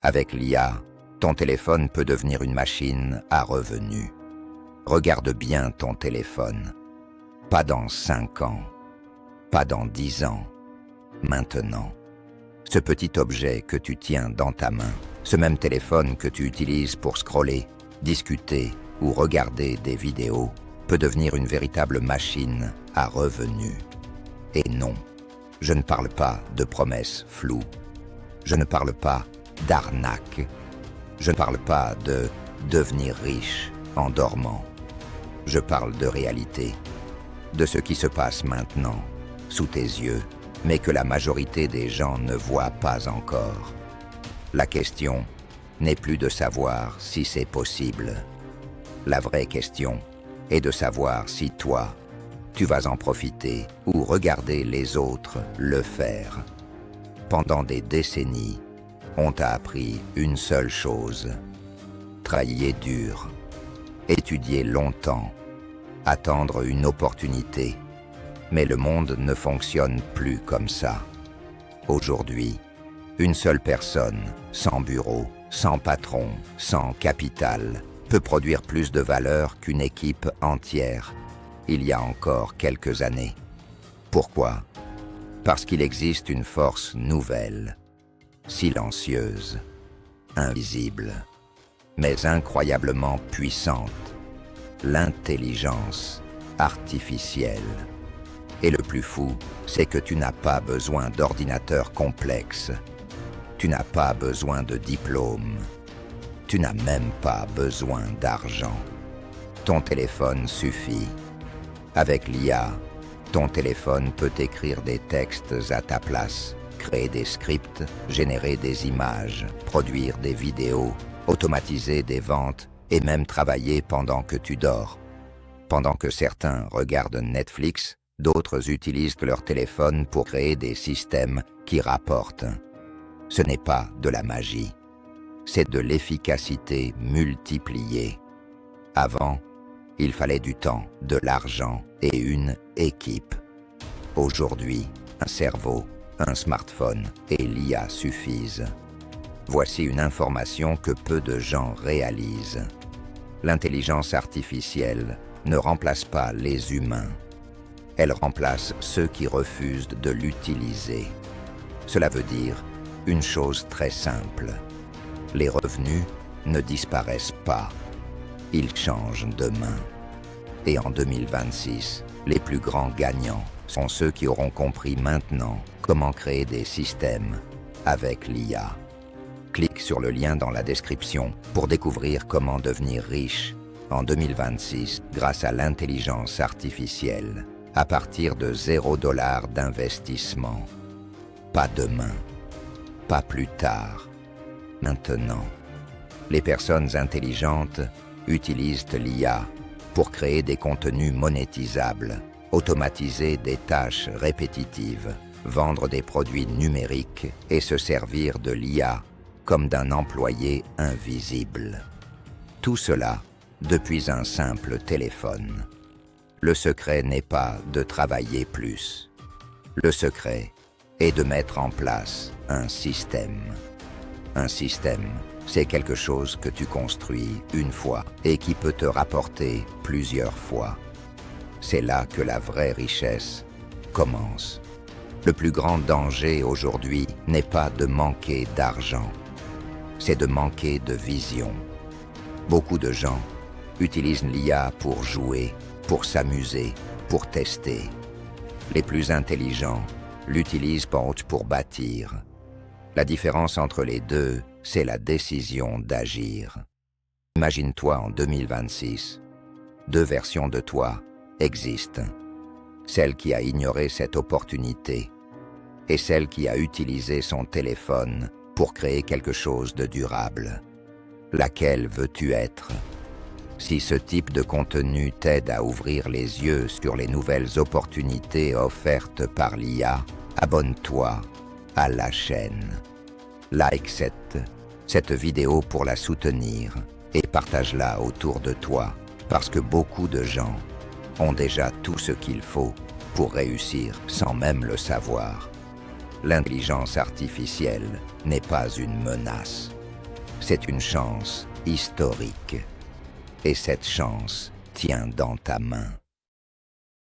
Avec l'IA, ton téléphone peut devenir une machine à revenus. Regarde bien ton téléphone. Pas dans 5 ans, pas dans 10 ans, maintenant. Ce petit objet que tu tiens dans ta main, ce même téléphone que tu utilises pour scroller, discuter ou regarder des vidéos, peut devenir une véritable machine à revenus. Et non, je ne parle pas de promesses floues. Je ne parle pas d'arnaque. Je ne parle pas de devenir riche en dormant. Je parle de réalité, de ce qui se passe maintenant, sous tes yeux, mais que la majorité des gens ne voient pas encore. La question n'est plus de savoir si c'est possible. La vraie question est de savoir si toi, tu vas en profiter ou regarder les autres le faire. Pendant des décennies, on t'a appris une seule chose: travailler dur, étudier longtemps, attendre une opportunité. Mais le monde ne fonctionne plus comme ça. Aujourd'hui, une seule personne, sans bureau, sans patron, sans capital, peut produire plus de valeur qu'une équipe entière, il y a encore quelques années. Pourquoi? Parce qu'il existe une force nouvelle, silencieuse, invisible, mais incroyablement puissante, l'intelligence artificielle. Et le plus fou, c'est que tu n'as pas besoin d'ordinateur complexe. Tu n'as pas besoin de diplôme. Tu n'as même pas besoin d'argent. Ton téléphone suffit. Avec l'IA, ton téléphone peut écrire des textes à ta place, créer des scripts, générer des images, produire des vidéos, automatiser des ventes et même travailler pendant que tu dors. Pendant que certains regardent Netflix, d'autres utilisent leur téléphone pour créer des systèmes qui rapportent. Ce n'est pas de la magie, c'est de l'efficacité multipliée. Avant, il fallait du temps, de l'argent et une équipe. Aujourd'hui, un cerveau, un smartphone et l'IA suffisent. Voici une information que peu de gens réalisent. L'intelligence artificielle ne remplace pas les humains. Elle remplace ceux qui refusent de l'utiliser. Cela veut dire une chose très simple. Les revenus ne disparaissent pas. Ils changent de main. Et en 2026, les plus grands gagnants sont ceux qui auront compris maintenant comment créer des systèmes avec l'IA. Clique sur le lien dans la description pour découvrir comment devenir riche en 2026 grâce à l'intelligence artificielle. À partir de $0 d'investissement. Pas demain, pas plus tard, maintenant. Les personnes intelligentes utilisent l'IA pour créer des contenus monétisables, automatiser des tâches répétitives, vendre des produits numériques et se servir de l'IA comme d'un employé invisible. Tout cela depuis un simple téléphone. Le secret n'est pas de travailler plus. Le secret est de mettre en place un système. Un système, c'est quelque chose que tu construis une fois et qui peut te rapporter plusieurs fois. C'est là que la vraie richesse commence. Le plus grand danger aujourd'hui n'est pas de manquer d'argent, c'est de manquer de vision. Beaucoup de gens utilisent l'IA pour jouer, pour s'amuser, pour tester. Les plus intelligents l'utilisent pour bâtir. La différence entre les deux, c'est la décision d'agir. Imagine-toi en 2026. 2 versions de toi existent. Celle qui a ignoré cette opportunité et celle qui a utilisé son téléphone pour créer quelque chose de durable. Laquelle veux-tu être ? Si ce type de contenu t'aide à ouvrir les yeux sur les nouvelles opportunités offertes par l'IA, abonne-toi à la chaîne. Like cette vidéo pour la soutenir et partage-la autour de toi parce que beaucoup de gens ont déjà tout ce qu'il faut pour réussir sans même le savoir. L'intelligence artificielle n'est pas une menace, C'est une chance historique. Et cette chance tient dans ta main.